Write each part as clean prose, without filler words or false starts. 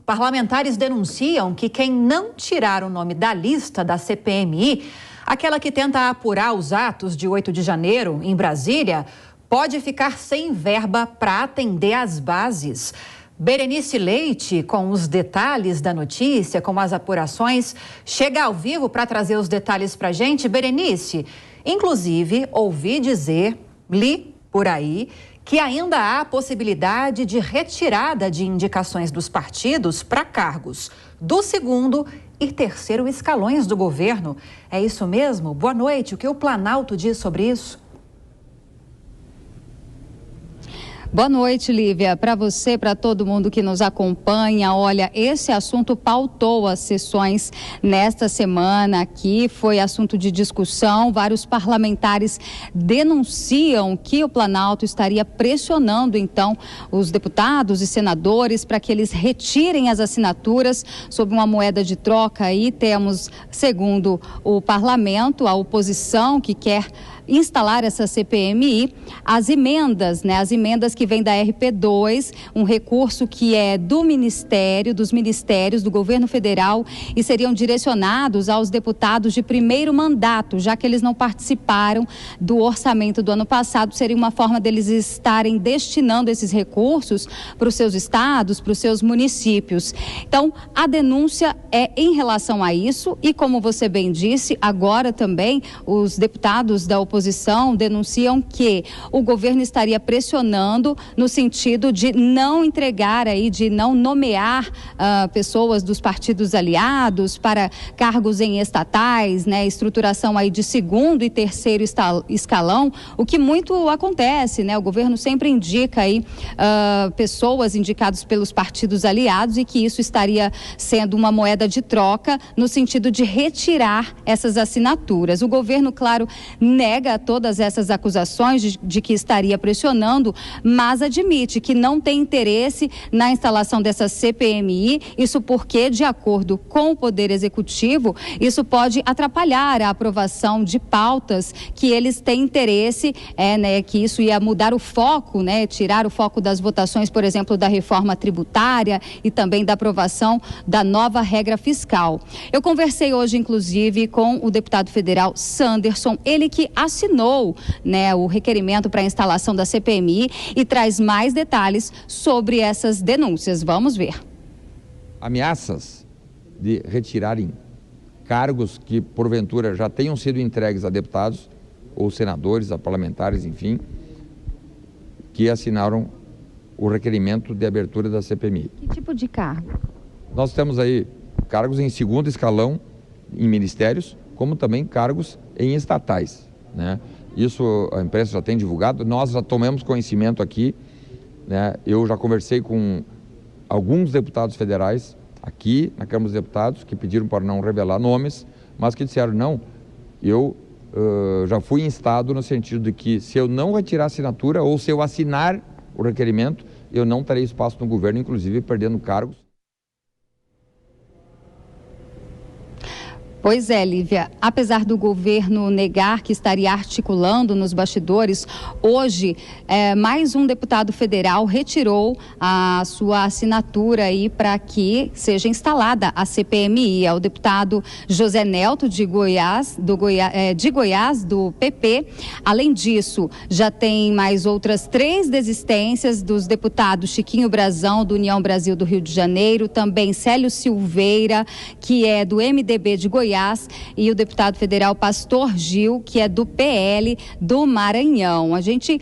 Parlamentares denunciam que quem não tirar o nome da lista da CPMI, aquela que tenta apurar os atos de 8 de janeiro em Brasília, pode ficar sem verba para atender às bases. Berenice Leite, com os detalhes da notícia, com as apurações, chega ao vivo para trazer os detalhes para a gente. Berenice, inclusive, ouvi dizer, li por aí, que ainda há a possibilidade de retirada de indicações dos partidos para cargos do segundo e terceiro escalões do governo. É isso mesmo? Boa noite. O que o Planalto diz sobre isso? Boa noite, Lívia. Para você, para todo mundo que nos acompanha, olha, esse assunto pautou as sessões nesta semana aqui, foi assunto de discussão. Vários parlamentares denunciam que o Planalto estaria pressionando, então, os deputados e senadores para que eles retirem as assinaturas sob uma moeda de troca. Aí temos, segundo o parlamento, a oposição que quer instalar essa CPMI, as emendas que vêm da RP2, um recurso que é dos ministérios do governo federal e seriam direcionados aos deputados de primeiro mandato, já que eles não participaram do orçamento do ano passado, seria uma forma deles estarem destinando esses recursos para os seus estados, para os seus municípios. Então, a denúncia é em relação a isso e, como você bem disse, agora também os deputados da oposição denunciam que o governo estaria pressionando no sentido de não entregar de não nomear pessoas dos partidos aliados para cargos em estatais, estruturação de segundo e terceiro escalão, o que muito acontece, o governo sempre indica pessoas indicadas pelos partidos aliados e que isso estaria sendo uma moeda de troca no sentido de retirar essas assinaturas. O governo, claro, nega todas essas acusações de que estaria pressionando, mas admite que não tem interesse na instalação dessa CPMI, isso porque, de acordo com o Poder Executivo, isso pode atrapalhar a aprovação de pautas que eles têm interesse, que isso ia mudar o foco, tirar o foco das votações, por exemplo, da reforma tributária e também da aprovação da nova regra fiscal. Eu conversei hoje, inclusive, com o deputado federal Sanderson, ele que assinou o requerimento para a instalação da CPMI e traz mais detalhes sobre essas denúncias. Vamos ver. Ameaças de retirarem cargos que, porventura, já tenham sido entregues a deputados ou senadores, a parlamentares, enfim, que assinaram o requerimento de abertura da CPMI. Que tipo de cargo? Nós temos aí cargos em segundo escalão em ministérios, como também cargos em estatais, Isso a imprensa já tem divulgado, nós já tomamos conhecimento aqui, Eu já conversei com alguns deputados federais aqui na Câmara dos Deputados que pediram para não revelar nomes, mas que disseram não, eu já fui instado no sentido de que se eu não retirar a assinatura ou se eu assinar o requerimento, eu não terei espaço no governo, inclusive perdendo cargos. Pois é, Lívia, apesar do governo negar que estaria articulando nos bastidores, hoje mais um deputado federal retirou a sua assinatura para que seja instalada a CPMI. É o deputado José Nelto de Goiás, do PP. Além disso, já tem mais outras 3 desistências dos deputados Chiquinho Brazão, do União Brasil do Rio de Janeiro, também Célio Silveira, que é do MDB de Goiás, e o deputado federal Pastor Gil, que é do PL do Maranhão. A gente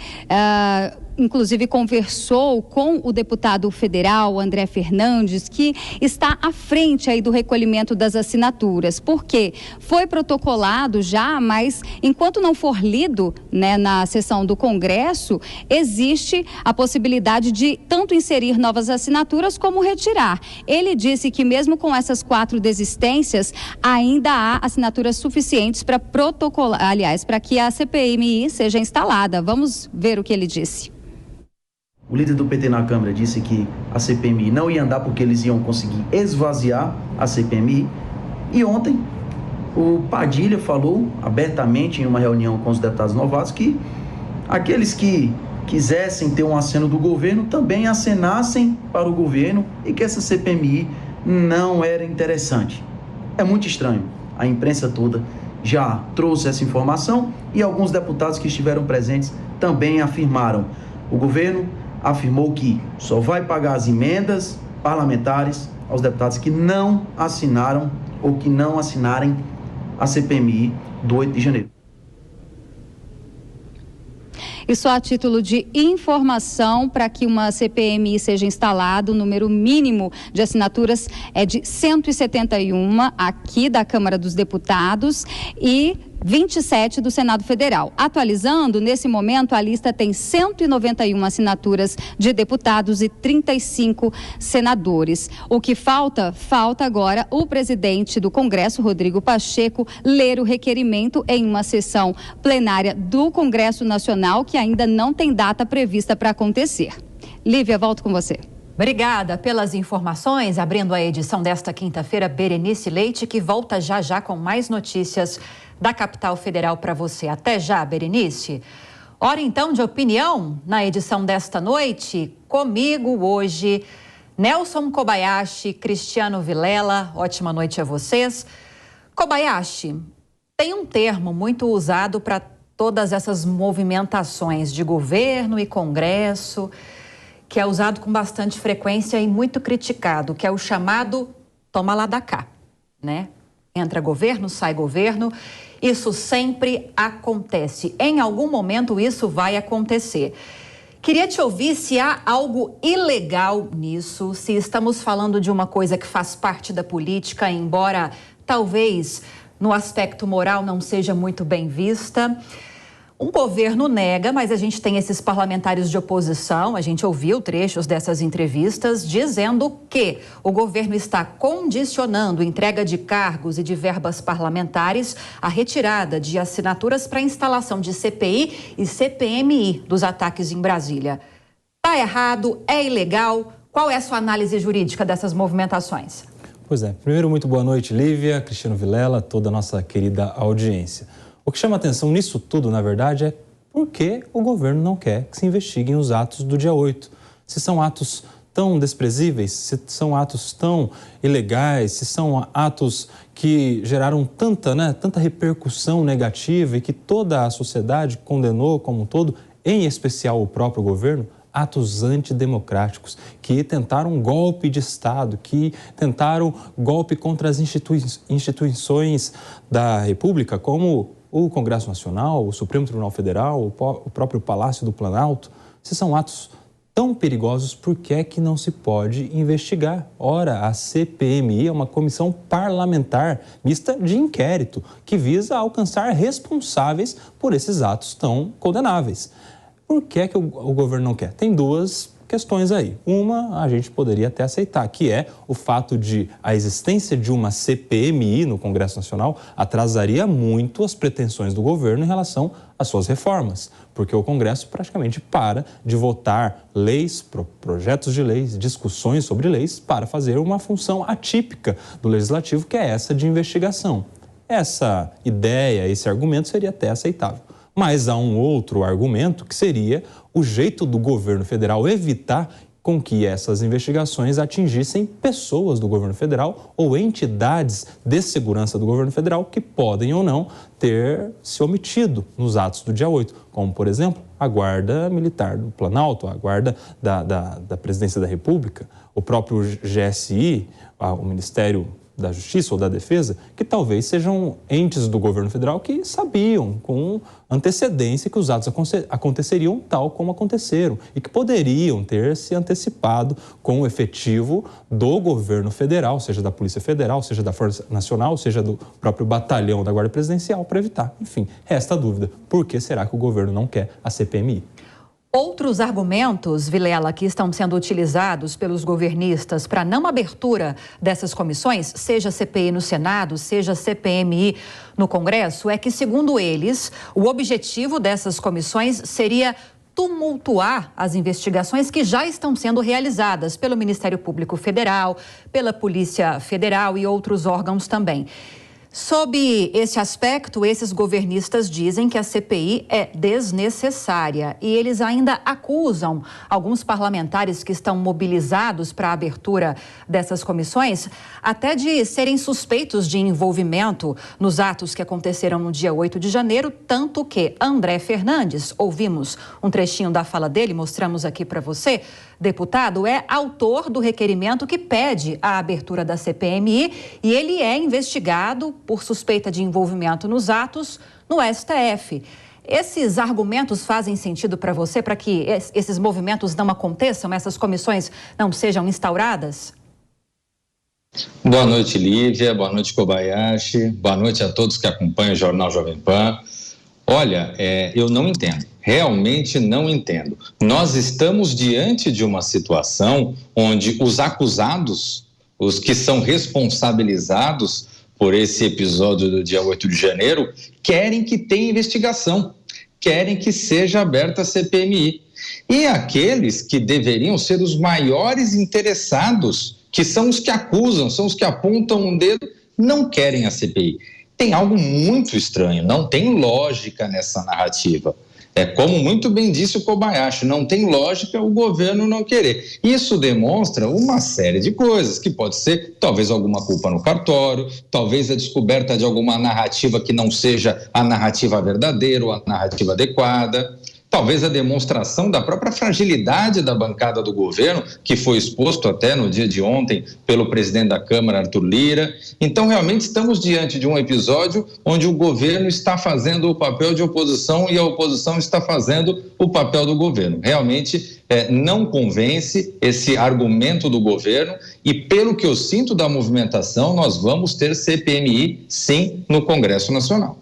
inclusive conversou com o deputado federal André Fernandes, que está à frente do recolhimento das assinaturas, porque foi protocolado já, mas enquanto não for lido na sessão do Congresso, existe a possibilidade de tanto inserir novas assinaturas como retirar. Ele disse que mesmo com essas 4 desistências, ainda há assinaturas suficientes para protocolar, para que a CPMI seja instalada. Vamos ver o que ele disse. O líder do PT na Câmara disse que a CPMI não ia andar porque eles iam conseguir esvaziar a CPMI. E ontem, o Padilha falou abertamente em uma reunião com os deputados novatos que aqueles que quisessem ter um aceno do governo, também acenassem para o governo e que essa CPMI não era interessante. É muito estranho. A imprensa toda já trouxe essa informação e alguns deputados que estiveram presentes também afirmaram. O governo afirmou que só vai pagar as emendas parlamentares aos deputados que não assinaram ou que não assinarem a CPMI do 8 de janeiro. E só a título de informação, para que uma CPMI seja instalada, o número mínimo de assinaturas é de 171 aqui da Câmara dos Deputados e 27 do Senado Federal. Atualizando, nesse momento a lista tem 191 assinaturas de deputados e 35 senadores. O que falta agora o presidente do Congresso, Rodrigo Pacheco, ler o requerimento em uma sessão plenária do Congresso Nacional, que ainda não tem data prevista para acontecer. Lívia, volto com você. Obrigada pelas informações. Abrindo a edição desta quinta-feira, Berenice Leite, que volta já com mais notícias da capital federal para você. Até já, Berenice. Hora então de opinião na edição desta noite. Comigo hoje, Nelson Kobayashi, Cristiano Vilela. Ótima noite a vocês. Kobayashi, tem um termo muito usado para todas essas movimentações de governo e Congresso, que é usado com bastante frequência e muito criticado, que é o chamado toma lá da cá, né? Entra governo, sai governo. Isso sempre acontece. Em algum momento isso vai acontecer. Queria te ouvir se há algo ilegal nisso, se estamos falando de uma coisa que faz parte da política, embora talvez no aspecto moral não seja muito bem vista. Um governo nega, mas a gente tem esses parlamentares de oposição, a gente ouviu trechos dessas entrevistas, dizendo que o governo está condicionando entrega de cargos e de verbas parlamentares à retirada de assinaturas para a instalação de CPI e CPMI dos ataques em Brasília. Está errado? É ilegal? Qual é a sua análise jurídica dessas movimentações? Pois é. Primeiro, muito boa noite, Lívia, Cristiano Vilela, toda a nossa querida audiência. O que chama atenção nisso tudo, na verdade, é por que o governo não quer que se investiguem os atos do dia 8. Se são atos tão desprezíveis, se são atos tão ilegais, se são atos que geraram tanta repercussão negativa e que toda a sociedade condenou como um todo, em especial o próprio governo, atos antidemocráticos, que tentaram um golpe de Estado, que tentaram golpe contra as instituições da República, como o Congresso Nacional, o Supremo Tribunal Federal, o próprio Palácio do Planalto. Se são atos tão perigosos, por que é que não se pode investigar? Ora, a CPMI é uma comissão parlamentar mista de inquérito que visa alcançar responsáveis por esses atos tão condenáveis. Por que é que o governo não quer? Tem duas questões aí. Uma, a gente poderia até aceitar, que é o fato de a existência de uma CPMI no Congresso Nacional atrasaria muito as pretensões do governo em relação às suas reformas, porque o Congresso praticamente para de votar leis, projetos de leis, discussões sobre leis para fazer uma função atípica do Legislativo, que é essa de investigação. Essa ideia, esse argumento seria até aceitável. Mas há um outro argumento que seria o jeito do governo federal evitar com que essas investigações atingissem pessoas do governo federal ou entidades de segurança do governo federal que podem ou não ter se omitido nos atos do dia 8, como, por exemplo, a Guarda Militar do Planalto, a Guarda da Presidência da República, o próprio GSI, o Ministério da Justiça ou da Defesa, que talvez sejam entes do governo federal que sabiam com antecedência que os atos aconteceriam tal como aconteceram e que poderiam ter se antecipado com o efetivo do governo federal, seja da Polícia Federal, seja da Força Nacional, seja do próprio batalhão da Guarda Presidencial, para evitar. Enfim, resta a dúvida. Por que será que o governo não quer a CPMI? Outros argumentos, Vilela, que estão sendo utilizados pelos governistas para não abertura dessas comissões, seja CPI no Senado, seja CPMI no Congresso, é que, segundo eles, o objetivo dessas comissões seria tumultuar as investigações que já estão sendo realizadas pelo Ministério Público Federal, pela Polícia Federal e outros órgãos também. Sob esse aspecto, esses governistas dizem que a CPI é desnecessária e eles ainda acusam alguns parlamentares que estão mobilizados para a abertura dessas comissões até de serem suspeitos de envolvimento nos atos que aconteceram no dia 8 de janeiro, tanto que André Fernandes, ouvimos um trechinho da fala dele, mostramos aqui para você, deputado, é autor do requerimento que pede a abertura da CPMI e ele é investigado por suspeita de envolvimento nos atos no STF. Esses argumentos fazem sentido para você, para que esses movimentos não aconteçam, essas comissões não sejam instauradas? Boa noite, Lívia. Boa noite, Kobayashi. Boa noite a todos que acompanham o Jornal Jovem Pan. Olha, eu não entendo. Realmente não entendo. Nós estamos diante de uma situação onde os acusados, os que são responsabilizados por esse episódio do dia 8 de janeiro, querem que tenha investigação, querem que seja aberta a CPMI. E aqueles que deveriam ser os maiores interessados, que são os que acusam, são os que apontam um dedo, não querem a CPI. Tem algo muito estranho, não tem lógica nessa narrativa. É como muito bem disse o Kobayashi, não tem lógica o governo não querer. Isso demonstra uma série de coisas, que pode ser talvez alguma culpa no cartório, talvez a descoberta de alguma narrativa que não seja a narrativa verdadeira ou a narrativa adequada, talvez a demonstração da própria fragilidade da bancada do governo, que foi exposto até no dia de ontem pelo presidente da Câmara, Arthur Lira. Então, realmente, estamos diante de um episódio onde o governo está fazendo o papel de oposição e a oposição está fazendo o papel do governo. Realmente, não convence esse argumento do governo e, pelo que eu sinto da movimentação, nós vamos ter CPMI, sim, no Congresso Nacional.